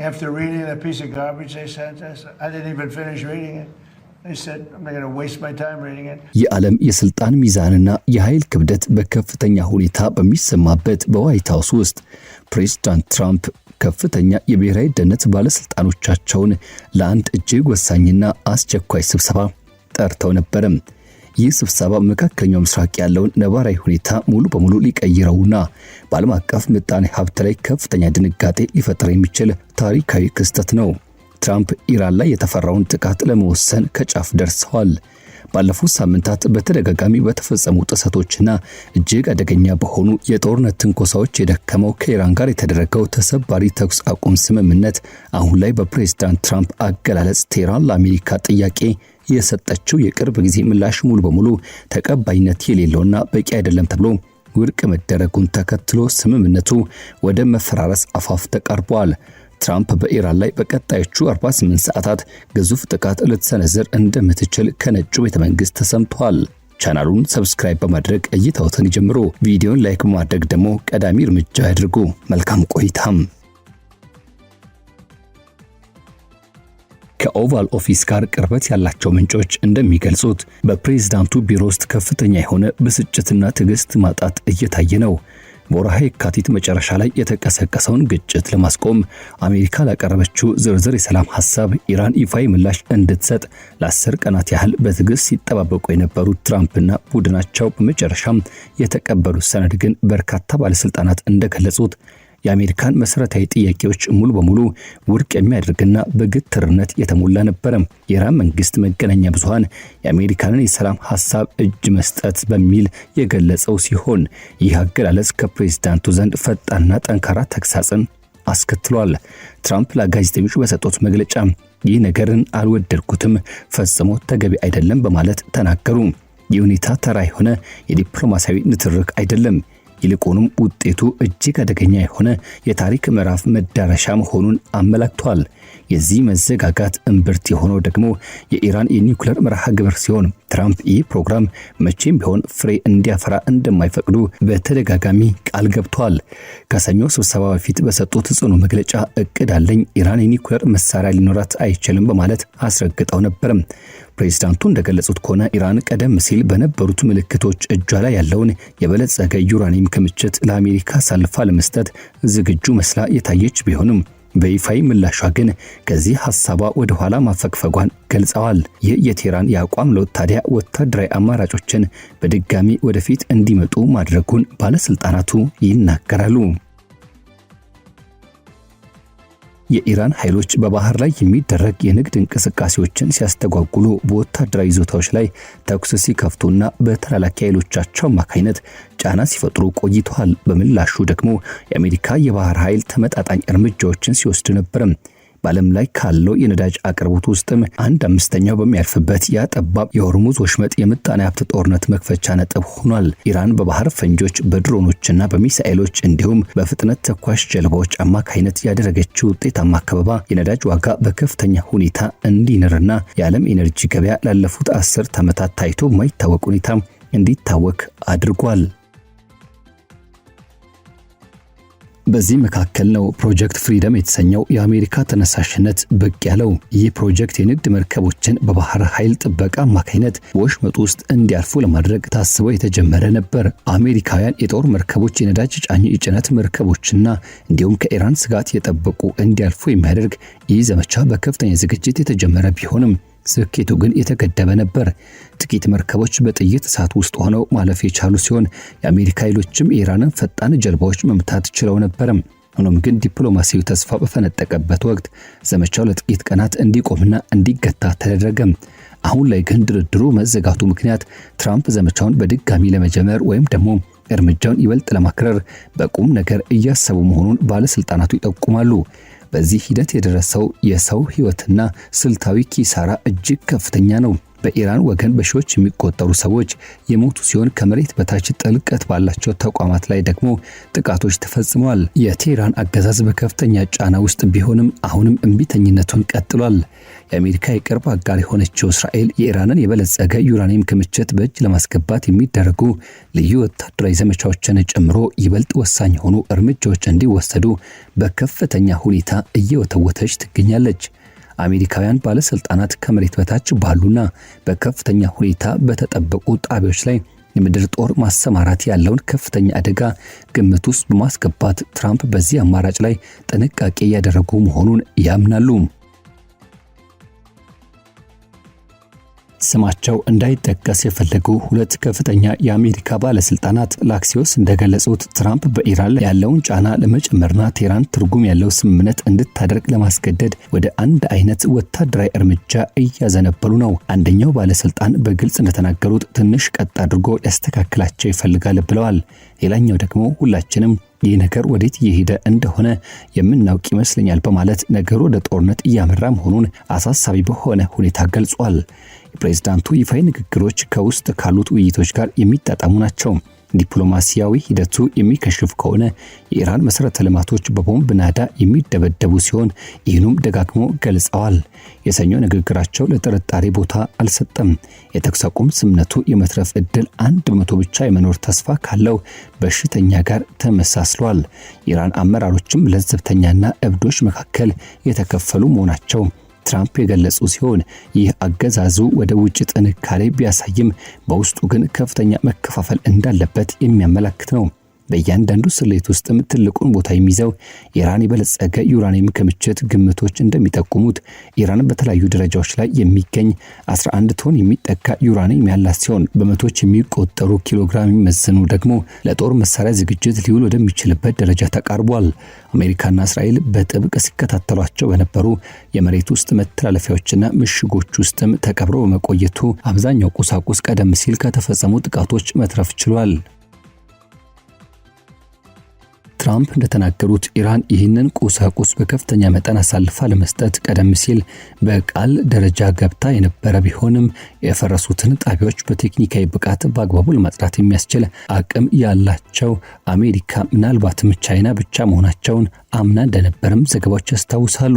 After reading that piece of garbage they sent us, I didn't even finish reading it. They said, I'm not going to waste my time reading it. የዓለም የስልጣን ሚዛንና የኃይል ክብደት በከፍተኛ ሁኔታ በሚሰማበት በዋይት ሃውስ ውስጥ ፕሬዝዳንት ትራምፕ ከፍተኛ የብሔራዊ ደህንነት ባለስልጣኖቻቸውን ለአንድ እጅግ ወሳኝና አስቸኳይ ስብሰባ ጠርተው ነበር። ይህ ስብሰባ መካከለኛው ምስራቅ ያለውን ነባራዊ ሁኔታ ሙሉ በሙሉ ሊቀይረውና በዓለም አቀፍ ምጣኔ ሀብት ላይ ከፍተኛ ድንጋጤ ሊፈጥር የሚችል ታሪካዊ ክስተት ነው። ትራምፕ ኢራን ላይ የተፈራውን ጥቃት ለመወሰን ከጫፍ ደርሰዋል። ባለፉት ሳምንታት በተደጋጋሚ በተፈጸሙ ጥሰቶችና እጅግ አደገኛ በሆኑ የጦርነት ትንኮሳዎች የደከመው ከኢራን ጋር የተደረገው ተሰባሪ ተኩስ አቁም ስምምነት አሁን ላይ በፕሬዝዳንት ትራምፕ አገላለጽ ቴህራን ለአሜሪካ ጥያቄ የሰጠችው የቅርብ ጊዜ ምላሽ ሙሉ በሙሉ ተቀባይነት የሌለውና በቂ አይደለም ተብሎ ውድቅ መደረጉን ተከትሎ ስምምነቱ ወደ መፈራረስ አፋፍ ተቃርቧል። ትራምፕ በኢራን ላይ በቀጣዮቹ 48 ሰዓታት ግዙፍ ጥቃት ልትሰነዝር እንደምትችል ከነጩ ቤተመንግስት ተሰምቷል። ቻናሉን ሰብስክራይብ በማድረግ እይታዎትን ይጀምሩ። ቪዲዮን ላይክ በማድረግ ደግሞ ቀዳሚ እርምጃ ያድርጉ። መልካም ቆይታም። ከኦቫል ኦፊስ ጋር ቅርበት ያላቸው ምንጮች እንደሚገልጹት በፕሬዝዳንቱ ቢሮ ውስጥ ከፍተኛ የሆነ ብስጭትና ትዕግስት ማጣት እየታየ ነው። በወርሃ የካቲት መጨረሻ ላይ የተቀሰቀሰውን ግጭት ለማስቆም አሜሪካ ላቀረበችው ዝርዝር የሰላም ሐሳብ ኢራን ይፋዊ ምላሽ እንድትሰጥ ለ10 ቀናት ያህል በትዕግስት ሲጠባበቁ የነበሩት ትራምፕና ቡድናቸው በመጨረሻም የተቀበሉት ሰነድ ግን በርካታ ባለስልጣናት እንደገለጹት የአሜሪካን መሰረታዊ ጥያቄዎች ሙሉ በሙሉ ውድቅ የሚያደርግና በግትርነት የተሞላ ነበር። የኢራን መንግስት መገናኛ ብዙሃን የአሜሪካንን የሰላም ሐሳብ እጅ መስጠት በሚል የገለጸው ሲሆን ይህ አገላለጽ ከፕሬዝዳንቱ ዘንድ ፈጣንና ጠንካራ ተግሳጽን አስከትሏል። ትራምፕ ለጋዜጠኞች በሰጡት መግለጫ ይህ ነገርን አልወደድኩትም፣ ፈጽሞ ተገቢ አይደለም በማለት ተናገሩ። ይህ ሁኔታ ተራ የሆነ የዲፕሎማሲያዊ ንትርክ አይደለም። ይልቁንም ውጤቱ እጅግ አደገኛ የሆነ የታሪክ ምዕራፍ መዳረሻ መሆኑን አመላክቷል። የዚህ መዘጋጋት እምብርት የሆነው ደግሞ የኢራን የኒውክሌር መርሃ ግብር ሲሆን ትራምፕ ይህ ፕሮግራም መቼም ቢሆን ፍሬ እንዲያፈራ እንደማይፈቅዱ በተደጋጋሚ ቃል ገብተዋል። ከሰኞ ስብሰባ በፊት በሰጡት ጽኑ መግለጫ እቅድ አለኝ፣ ኢራን የኒውክሌር መሳሪያ ሊኖራት አይችልም በማለት አስረግጠው ነበር። ፕሬዝዳንቱ እንደገለጹት ከሆነ ኢራን ቀደም ሲል በነበሩት ምልክቶች እጇ ላይ ያለውን የበለጸገ ዩራኒየም ክምችት ለአሜሪካ አሳልፋ ለመስጠት ዝግጁ መስላ የታየች ቢሆንም በይፋዊ ምላሿ ግን ከዚህ ሐሳቧ ወደ ኋላ ማፈግፈጓን ገልጸዋል። ይህ የቴህራን የአቋም ለውጥ ታዲያ ወታደራዊ አማራጮችን በድጋሚ ወደፊት እንዲመጡ ማድረጉን ባለስልጣናቱ ይናገራሉ። የኢራን ኃይሎች በባህር ላይ የሚደረግ የንግድ እንቅስቃሴዎችን ሲያስተጓጉሉ በወታደራዊ ይዞታዎች ላይ ተኩስ ሲከፍቱና በተላላኪ ኃይሎቻቸው አማካይነት ጫና ሲፈጥሩ ቆይተዋል። በምላሹ ደግሞ የአሜሪካ የባህር ኃይል ተመጣጣኝ እርምጃዎችን ሲወስድ ነበር። በዓለም ላይ ካለው የነዳጅ አቅርቦት ውስጥም 1/5 በሚያልፍበት ያጠባብ የሆርሙዝ ወሽመጥ የምጣኔ ሀብት ጦርነት መክፈቻ ነጥብ ሆኗል። ኢራን በባህር ፈንጆች፣ በድሮኖችና በሚሳኤሎች እንዲሁም በፍጥነት ተኳሽ ጀልባዎች አማካይነት ያደረገችው ውጤታማ ከበባ የነዳጅ ዋጋ በከፍተኛ ሁኔታ እንዲንርና የዓለም ኤነርጂ ገበያ ላለፉት 10 ዓመታት ታይቶ የማይታወቅ ሁኔታ እንዲታወክ አድርጓል። በዚህ መካከል ነው ፕሮጀክት ፍሪደም የተሰኘው የአሜሪካ ተነሳሽነት ብቅ ያለው። ይህ ፕሮጀክት የንግድ መርከቦችን በባህር ኃይል ጥበቃ አማካይነት ወሽመጥ ውስጥ እንዲያርፉ ለማድረግ ታስቦ የተጀመረ ነበር። አሜሪካውያን የጦር መርከቦች፣ የነዳጅ ጫኝ የጭነት መርከቦችና እንዲሁም ከኢራን ስጋት የጠበቁ እንዲያልፉ የሚያደርግ ይህ ዘመቻ በከፍተኛ ዝግጅት የተጀመረ ቢሆንም ስኬቱ ግን የተገደበ ነበር። ጥቂት መርከቦች በጥይት እሳት ውስጥ ሆነው ማለፍ የቻሉ ሲሆን የአሜሪካ ኃይሎችም ኢራንን ፈጣን ጀልባዎች መምታት ችለው ነበር። ሆኖም ግን ዲፕሎማሲያዊ ተስፋ በፈነጠቀበት ወቅት ዘመቻው ለጥቂት ቀናት እንዲቆምና እንዲገታ ተደረገ። አሁን ላይ ግን ድርድሩ መዘጋቱ ምክንያት ትራምፕ ዘመቻውን በድጋሚ ለመጀመር ወይም ደግሞ እርምጃውን ይበልጥ ለማክረር በቁም ነገር እያሰቡ መሆኑን ባለስልጣናቱ ይጠቁማሉ። በዚህ ሂደት የደረሰው የሰው ህይወትና ስልታዊ ኪሳራ እጅግ ከፍተኛ ነው። በኢራን ወገን በሺዎች የሚቆጠሩ ሰዎች የሞቱ ሲሆን ከመሬት በታች ጥልቀት ባላቸው ተቋማት ላይ ደግሞ ጥቃቶች ተፈጽመዋል። የቴህራን አገዛዝ በከፍተኛ ጫና ውስጥ ቢሆንም አሁንም እምቢተኝነቱን ቀጥሏል። የአሜሪካ የቅርብ አጋር የሆነችው እስራኤል የኢራንን የበለጸገ ዩራኒየም ክምችት በእጅ ለማስገባት የሚደረጉ ልዩ ወታደራዊ ዘመቻዎችን ጨምሮ ይበልጥ ወሳኝ የሆኑ እርምጃዎች እንዲወሰዱ በከፍተኛ ሁኔታ እየወተወተች ትገኛለች። አሜሪካውያን ባለስልጣናት ከመሬት በታች ባሉና በከፍተኛ ሁኔታ በተጠበቁ ጣቢያዎች ላይ የምድር ጦር ማሰማራት ያለውን ከፍተኛ አደጋ ግምት ውስጥ በማስገባት ትራምፕ በዚህ አማራጭ ላይ ጥንቃቄ ያደረጉ መሆኑን ያምናሉ። ስማቸው እንዳይጠቀስ የፈለጉ ሁለት ከፍተኛ የአሜሪካ ባለስልጣናት ለአክሲዮስ እንደገለጹት ትራምፕ በኢራን ላይ ያለውን ጫና ለመጨመርና ቴህራን ትርጉም ያለው ስምምነት እንድታደርግ ለማስገደድ ወደ አንድ አይነት ወታደራዊ እርምጃ እያዘነበሉ ነው። አንደኛው ባለስልጣን በግልጽ እንደተናገሩት ትንሽ ቀጥ አድርጎ ሊያስተካክላቸው ይፈልጋል ብለዋል። ሌላኛው ደግሞ ሁላችንም ይህ ነገር ወዴት እየሄደ እንደሆነ የምናውቅ ይመስለኛል በማለት ነገሩ ወደ ጦርነት እያመራ መሆኑን አሳሳቢ በሆነ ሁኔታ ገልጿል። የፕሬዝዳንቱ ይፋዊ ንግግሮች ከውስጥ ካሉት ውይይቶች ጋር የሚጣጣሙ ናቸው። ዲፕሎማሲያዊ ሂደቱ የሚከሽፍ ከሆነ የኢራን መሰረተ ልማቶች በቦምብ ናዳ የሚደበደቡ ሲሆን ይህንም ደጋግሞ ገልጸዋል። የሰኞ ንግግራቸው ለጥርጣሬ ቦታ አልሰጠም። የተኩስ አቁም ስምምነቱ የመትረፍ ዕድል 1% ብቻ የመኖር ተስፋ ካለው በሽተኛ ጋር ተመሳስሏል። የኢራን አመራሮችም ለዘብተኛና እብዶች መካከል የተከፈሉ መሆናቸው ትራምፕ የገለጹ ሲሆን ይህ አገዛዙ ወደ ውጭ ጥንካሬ ቢያሳይም በውስጡ ግን ከፍተኛ መከፋፈል እንዳለበት የሚያመለክት ነው። በእያንዳንዱ ስሌት ውስጥም ትልቁን ቦታ የሚይዘው ኢራን የበለጸገ ዩራኒየም ክምችት ግምቶች እንደሚጠቁሙት ኢራን በተለያዩ ደረጃዎች ላይ የሚገኝ 11 ቶን የሚጠጋ ዩራኒየም ያላት ሲሆን በመቶች የሚቆጠሩ ኪሎግራም የሚመዝኑ ደግሞ ለጦር መሳሪያ ዝግጅት ሊውል ወደሚችልበት ደረጃ ተቃርቧል። አሜሪካና እስራኤል በጥብቅ ሲከታተሏቸው በነበሩ የመሬት ውስጥ መተላለፊያዎችና ምሽጎች ውስጥም ተቀብሮ በመቆየቱ አብዛኛው ቁሳቁስ ቀደም ሲል ከተፈጸሙ ጥቃቶች መትረፍ ችሏል። ትራምፕ እንደተናገሩት ኢራን ይህንን ቁሳቁስ በከፍተኛ መጠን አሳልፋ ለመስጠት ቀደም ሲል በቃል ደረጃ ገብታ የነበረ ቢሆንም የፈረሱትን ጣቢያዎች በቴክኒካዊ ብቃት በአግባቡ ለማጽዳት የሚያስችል አቅም ያላቸው አሜሪካ ምናልባትም ቻይና ብቻ መሆናቸውን አምና እንደነበርም ዘገባዎች ያስታውሳሉ።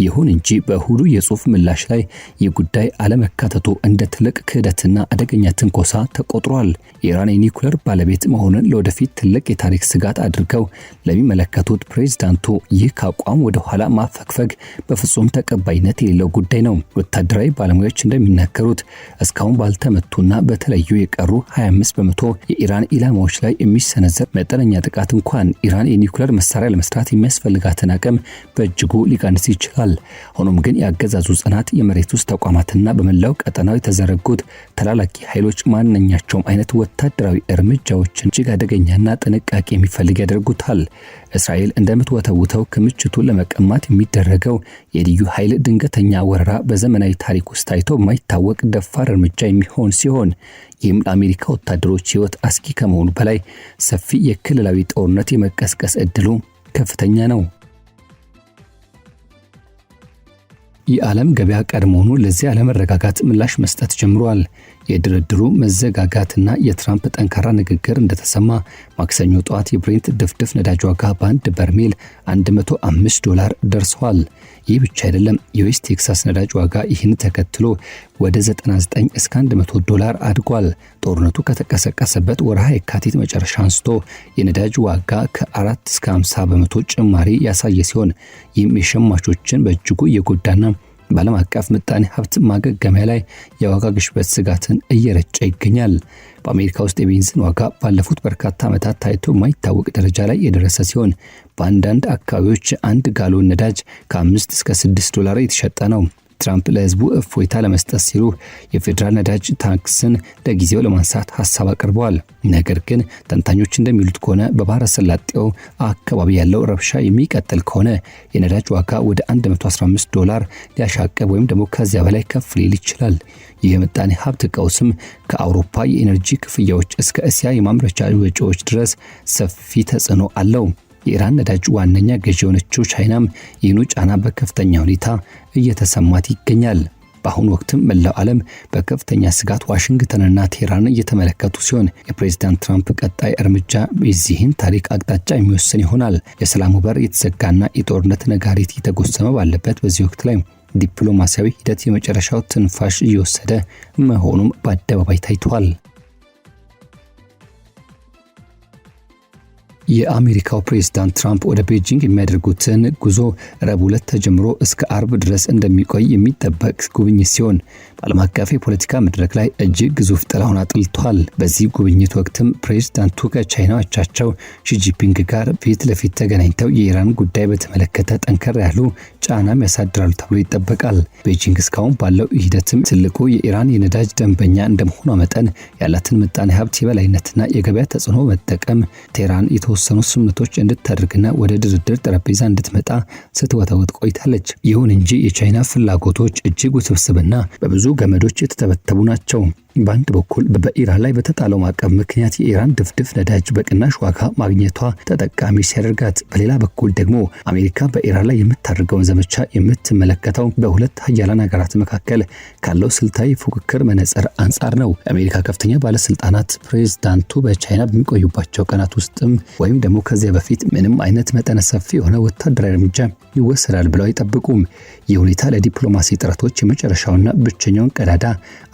ይሁን እንጂ በእሁዱ የጽሑፍ ምላሽ ላይ የጉዳይ አለመካተቱ እንደ ትልቅ ክህደትና አደገኛ ትንኮሳ ተቆጥሯል። የኢራን የኒውክሌር ባለቤት መሆኑን ለወደፊት ትልቅ የታሪክ ስጋት አድርገው ለሚመለከቱት ፕሬዝዳንቱ ይህ ከአቋም ወደ ኋላ ማፈግፈግ በፍጹም ተቀባይነት የሌለው ጉዳይ ነው። ወታደራዊ ባለሙያዎች እንደሚናገሩት እስካሁን ባልተመቱና በተለዩ የቀሩ 25% የኢራን ኢላማዎች ላይ የሚሰነዘር መጠነኛ ጥቃት እንኳን ኢራን የኒውክሌር መሳሪያ ለመስራት የሚያስፈልጋትን አቅም በእጅጉ ሊቀንስ ይችላል። ሆኖም ግን የአገዛዙ ጽናት የመሬት ውስጥ ተቋማትና በመላው ቀጠናው የተዘረጉት ተላላኪ ኃይሎች ማንኛቸውም አይነት ወታደራዊ እርምጃዎችን እጅግ አደገኛና ጥንቃቄ የሚፈልግ ያደርጉታል። እስራኤል እንደምትወተውተው ክምችቱን ለመቀማት የሚደረገው የልዩ ኃይል ድንገተኛ ወረራ በዘመናዊ ታሪክ ውስጥ ታይቶ የማይታወቅ ደፋር እርምጃ የሚሆን ሲሆን ይህም ለአሜሪካ ወታደሮች ሕይወት አስጊ ከመሆኑ በላይ ሰፊ የክልላዊ ጦርነት የመቀስቀስ ዕድሉ ከፍተኛ ነው። የዓለም ገበያ ቀድሞውኑ ለዚህ አለመረጋጋት ምላሽ መስጠት ጀምሯል። የድርድሩ መዘጋጋትና የትራምፕ ጠንካራ ንግግር እንደተሰማ ማክሰኞ ጠዋት የብሬንት ድፍድፍ ነዳጅ ዋጋ በአንድ በርሜል $105 ደርሷል። ይህ ብቻ አይደለም። የዌስት ቴክሳስ ነዳጅ ዋጋ ይህን ተከትሎ ወደ 99 እስከ $100 አድጓል። ጦርነቱ ከተቀሰቀሰበት ወርሃ የካቲት መጨረሻ አንስቶ የነዳጅ ዋጋ ከ4 እስከ 50% ጭማሪ ያሳየ ሲሆን ይህም የሸማቾችን በእጅጉ የጎዳና በዓለም አቀፍ ምጣኔ ሀብት ማገገሚያ ላይ የዋጋ ግሽበት ስጋትን እየረጨ ይገኛል። በአሜሪካ ውስጥ የቤንዚን ዋጋ ባለፉት በርካታ ዓመታት ታይቶ የማይታወቅ ደረጃ ላይ የደረሰ ሲሆን በአንዳንድ አካባቢዎች አንድ ጋሎን ነዳጅ ከ5 እስከ $6 የተሸጠ ነው። ትራምፕ ለህዝቡ እፎይታ ለመስጠት ሲሉ የፌዴራል ነዳጅ ታክስን ለጊዜው ለማንሳት ሐሳብ አቅርበዋል። ነገር ግን ተንታኞች እንደሚሉት ከሆነ በባህረ ሰላጤው አካባቢ ያለው ረብሻ የሚቀጥል ከሆነ የነዳጅ ዋጋ ወደ $115 ሊያሻቅብ ወይም ደግሞ ከዚያ በላይ ከፍ ሊል ይችላል። ይህ የምጣኔ ሀብት ቀውስም ከአውሮፓ የኤነርጂ ክፍያዎች እስከ እስያ የማምረቻ ወጪዎች ድረስ ሰፊ ተጽዕኖ አለው። የኢራን ነዳጅ ዋነኛ ገዢ የሆነችው ቻይናም ይህኑ ጫና በከፍተኛ ሁኔታ እየተሰማት ይገኛል። በአሁኑ ወቅትም መላው ዓለም በከፍተኛ ስጋት ዋሽንግተንና ቴህራንን እየተመለከቱ ሲሆን የፕሬዝዳንት ትራምፕ ቀጣይ እርምጃ የዚህን ታሪክ አቅጣጫ የሚወስን ይሆናል። የሰላሙ በር የተዘጋና የጦርነት ነጋሪት እየተጎሰመ ባለበት በዚህ ወቅት ላይ ዲፕሎማሲያዊ ሂደት የመጨረሻው ትንፋሽ እየወሰደ መሆኑም በአደባባይ ታይቷል። የአሜሪካው ፕሬዝዳንት ትራምፕ ወደ ቤጂንግ የሚያደርጉትን ጉዞ ረቡዕ ዕለት ተጀምሮ እስከ አርብ ድረስ እንደሚቆይ የሚጠበቅ ጉብኝት ሲሆን በዓለም አቀፍ የፖለቲካ መድረክ ላይ እጅግ ግዙፍ ጥላውን አጥልቷል። በዚህ ጉብኝት ወቅትም ፕሬዝዳንቱ ከቻይና አቻቸው ሺጂፒንግ ጋር ፊት ለፊት ተገናኝተው የኢራን ጉዳይ በተመለከተ ጠንከር ያሉ ጫናም ያሳድራሉ ተብሎ ይጠበቃል። ቤጂንግ እስካሁን ባለው ሂደትም ትልቁ የኢራን የነዳጅ ደንበኛ እንደመሆኗ መጠን ያላትን ምጣኔ ሀብት የበላይነትና የገበያ ተጽዕኖ መጠቀም ቴህራን የተወሰኑ ስምምነቶች እንድታደርግና ወደ ድርድር ጠረጴዛ እንድትመጣ ስትወተውት ቆይታለች። ይሁን እንጂ የቻይና ፍላጎቶች እጅግ ውስብስብና በብዙ ገመዶች የተተበተቡ ናቸው። በአንድ በኩል በኢራን ላይ በተጣለው ማዕቀብ ምክንያት የኢራን ድፍድፍ ነዳጅ በቅናሽ ዋጋ ማግኘቷ ተጠቃሚ ሲያደርጋት፣ በሌላ በኩል ደግሞ አሜሪካ በኢራን ላይ የምታደርገውን ዘመቻ የምትመለከተው በሁለት ሀያላን ሀገራት መካከል ካለው ስልታዊ ፉክክር መነጽር አንጻር ነው። የአሜሪካ ከፍተኛ ባለስልጣናት ፕሬዝዳንቱ በቻይና በሚቆዩባቸው ቀናት ውስጥም ወይም ደግሞ ከዚያ በፊት ምንም አይነት መጠነ ሰፊ የሆነ ወታደራዊ እርምጃ ይወሰዳል ብለው አይጠብቁም። ይህ ሁኔታ ለዲፕሎማሲ ጥረቶች የመጨረሻውና ብቸኛውን ቀዳዳ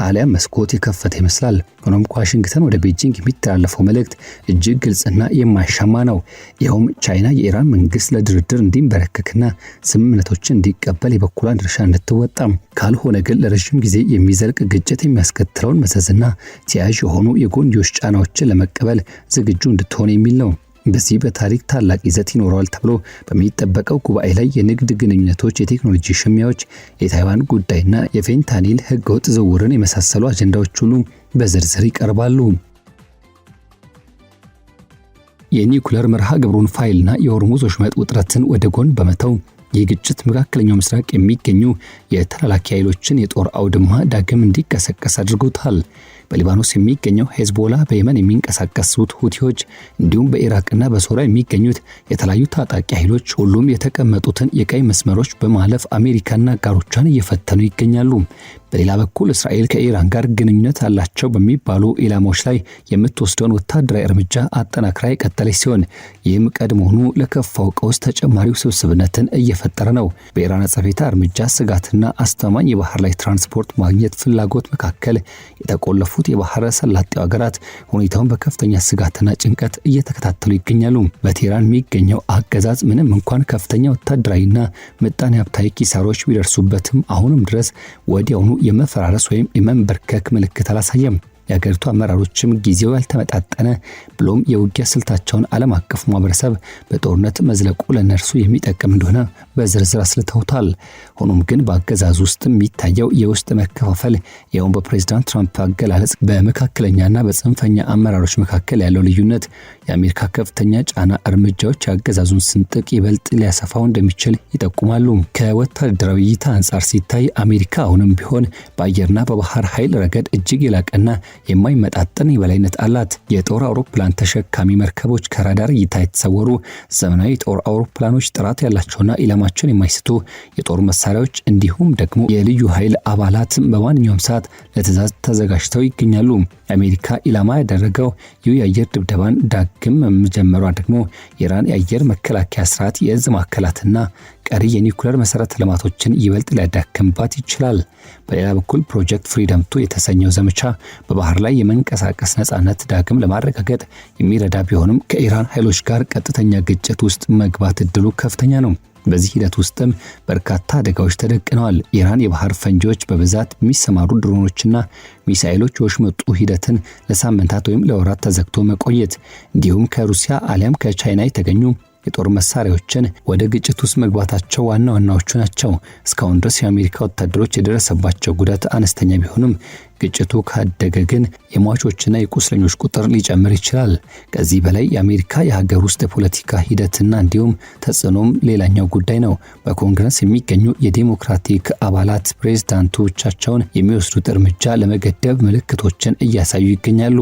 አሊያም መስኮት የከፈተ ይመስላል። ሆኖም ከዋሽንግተን ወደ ቤጂንግ የሚተላለፈው መልእክት እጅግ ግልጽና የማይሻማ ነው። ይኸውም ቻይና የኢራን መንግስት ለድርድር እንዲንበረከክና ስምምነቶችን እንዲቀበል የበኩሏን ድርሻ እንድትወጣም፣ ካልሆነ ግን ለረዥም ጊዜ የሚዘልቅ ግጭት የሚያስከትለውን መዘዝና ተያያዥ የሆኑ የጎንዮሽ ጫናዎችን ለመቀበል ዝግጁ እንድትሆን የሚል ነው። በዚህ በታሪክ ታላቅ ይዘት ይኖረዋል ተብሎ በሚጠበቀው ጉባኤ ላይ የንግድ ግንኙነቶች፣ የቴክኖሎጂ ሽሚያዎች፣ የታይዋን ጉዳይና የፌንታኒል ህገወጥ ዝውውርን የመሳሰሉ አጀንዳዎች ሁሉ በዝርዝር ይቀርባሉ። የኒውክሌር መርሃ ግብሩን ፋይልና የሆርሙዝ ወሽመጥ ውጥረትን ወደ ጎን በመተው የግጭት መካከለኛው ምስራቅ የሚገኙ የተላላኪ ኃይሎችን የጦር አውድማ ዳግም እንዲቀሰቀስ አድርጎታል። በሊባኖስ የሚገኘው ሄዝቦላ፣ በየመን የሚንቀሳቀሱት ሁቲዎች እንዲሁም በኢራቅና በሶሪያ የሚገኙት የተለያዩ ታጣቂ ኃይሎች ሁሉም የተቀመጡትን የቀይ መስመሮች በማለፍ አሜሪካና አጋሮቿን እየፈተኑ ይገኛሉ። በሌላ በኩል እስራኤል ከኢራን ጋር ግንኙነት አላቸው በሚባሉ ኢላማዎች ላይ የምትወስደውን ወታደራዊ እርምጃ አጠናክራ የቀጠለች ሲሆን ይህም ቀድሞውኑ ለከፋው ቀውስ ተጨማሪ ውስብስብነትን እየፈጠረ ነው። በኢራን አጸፋዊ እርምጃ ስጋትና አስተማማኝ የባህር ላይ ትራንስፖርት ማግኘት ፍላጎት መካከል የተቆለፉት የባህረ ሰላጤው ሀገራት ሁኔታውን በከፍተኛ ስጋትና ጭንቀት እየተከታተሉ ይገኛሉ። በቴህራን የሚገኘው አገዛዝ ምንም እንኳን ከፍተኛ ወታደራዊና ምጣኔ ሀብታዊ ኪሳሮች ቢደርሱበትም አሁንም ድረስ ወዲያውኑ የመፈራረስ ወይም የመንበርከክ ምልክት አላሳየም። የሀገሪቱ አመራሮችም ጊዜው ያልተመጣጠነ ብሎም የውጊያ ስልታቸውን ዓለም አቀፍ ማህበረሰብ በጦርነት መዝለቁ ለነርሱ የሚጠቅም እንደሆነ በዝርዝር አስልተውታል። ሆኖም ግን በአገዛዝ ውስጥ የሚታየው የውስጥ መከፋፈል ያውም በፕሬዝዳንት ትራምፕ አገላለጽ በመካከለኛና በጽንፈኛ አመራሮች መካከል ያለው ልዩነት የአሜሪካ ከፍተኛ ጫና እርምጃዎች የአገዛዙን ስንጥቅ ይበልጥ ሊያሰፋው እንደሚችል ይጠቁማሉ። ከወታደራዊ እይታ አንጻር ሲታይ አሜሪካ አሁንም ቢሆን በአየርና በባህር ኃይል ረገድ እጅግ የላቀና የማይመጣጠን የበላይነት አላት። የጦር አውሮፕላን ተሸካሚ መርከቦች፣ ከራዳር እይታ የተሰወሩ ዘመናዊ የጦር አውሮፕላኖች፣ ጥራት ያላቸውና ኢላማቸውን የማይስቱ የጦር መሳሪያዎች እንዲሁም ደግሞ የልዩ ኃይል አባላት በማንኛውም ሰዓት ለትዕዛዝ ተዘጋጅተው ይገኛሉ። አሜሪካ ኢላማ ያደረገው ይህ የአየር ድብደባን ዳግም መጀመሯ ደግሞ የኢራን የአየር መከላከያ ስርዓት የእዝ ማዕከላትና ቀሪ የኒውክሌር መሰረተ ልማቶችን ይበልጥ ሊያዳክምባት ይችላል። በሌላ በኩል ፕሮጀክት ፍሪደም 2 የተሰኘው ዘመቻ በባህር ላይ የመንቀሳቀስ ነጻነት ዳግም ለማረጋገጥ የሚረዳ ቢሆንም ከኢራን ኃይሎች ጋር ቀጥተኛ ግጭት ውስጥ መግባት እድሉ ከፍተኛ ነው። በዚህ ሂደት ውስጥም በርካታ አደጋዎች ተደቅነዋል። ኢራን የባህር ፈንጂዎች በብዛት የሚሰማሩ ድሮኖችና ሚሳኤሎች የወሽመጡ ሂደትን ለሳምንታት ወይም ለወራት ተዘግቶ መቆየት እንዲሁም ከሩሲያ አሊያም ከቻይና የተገኙ የጦር መሳሪያዎችን ወደ ግጭት ውስጥ መግባታቸው ዋና ዋናዎቹ ናቸው። እስካሁን ድረስ የአሜሪካ ወታደሮች የደረሰባቸው ጉዳት አነስተኛ ቢሆንም ግጭቱ ካደገ ግን የሟቾችና የቁስለኞች ቁጥር ሊጨምር ይችላል። ከዚህ በላይ የአሜሪካ የሀገር ውስጥ የፖለቲካ ሂደትና እንዲሁም ተጽዕኖም ሌላኛው ጉዳይ ነው። በኮንግረስ የሚገኙ የዴሞክራቲክ አባላት ፕሬዝዳንቱ ብቻቸውን የሚወስዱት እርምጃ ለመገደብ ምልክቶችን እያሳዩ ይገኛሉ።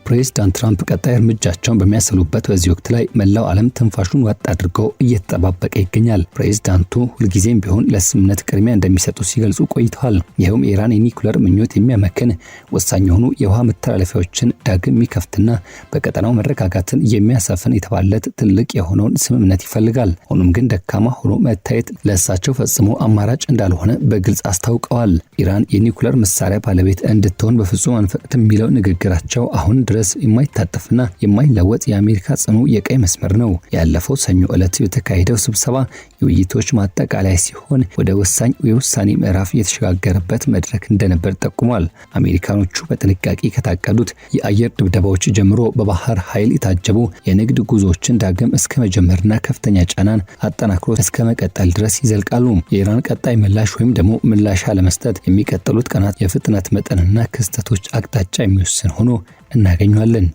ፕሬዝዳንት ትራምፕ ቀጣይ እርምጃቸውን በሚያሰሉበት በዚህ ወቅት ላይ መላው ዓለም ትንፋሹን ዋጥ አድርገው እየተጠባበቀ ይገኛል። ፕሬዝዳንቱ ሁልጊዜም ቢሆን ለስምምነት ቅድሚያ እንደሚሰጡ ሲገልጹ ቆይተዋል። ይኸውም የኢራን የኒኩለር ምኞት የሚያመክን ወሳኝ የሆኑ የውሃ መተላለፊያዎችን ዳግም የሚከፍትና በቀጠናው መረጋጋትን የሚያሰፍን የተባለት ትልቅ የሆነውን ስምምነት ይፈልጋል። ሆኖም ግን ደካማ ሆኖ መታየት ለእሳቸው ፈጽሞ አማራጭ እንዳልሆነ በግልጽ አስታውቀዋል። ኢራን የኒኩለር መሳሪያ ባለቤት እንድትሆን በፍጹም አንፈቅድም የሚለው ንግግራቸው አሁን ድረስ የማይታጠፍና የማይለወጥ የአሜሪካ ጽኑ የቀይ መስመር ነው። ያለፈው ሰኞ ዕለት የተካሄደው ስብሰባ የውይይቶች ማጠቃለያ ሲሆን ወደ ወሳኝ የውሳኔ ምዕራፍ የተሸጋገረበት መድረክ እንደነበር ጠቁሟል። አሜሪካኖቹ በጥንቃቄ ከታቀዱት የአየር ድብደባዎች ጀምሮ በባህር ኃይል የታጀቡ የንግድ ጉዞዎችን ዳግም እስከ መጀመርና ከፍተኛ ጫናን አጠናክሮ እስከ መቀጠል ድረስ ይዘልቃሉ። የኢራን ቀጣይ ምላሽ ወይም ደግሞ ምላሽ ለመስጠት የሚቀጥሉት ቀናት የፍጥነት መጠንና ክስተቶች አቅጣጫ የሚወስን ሆኖ እናገኘዋለን።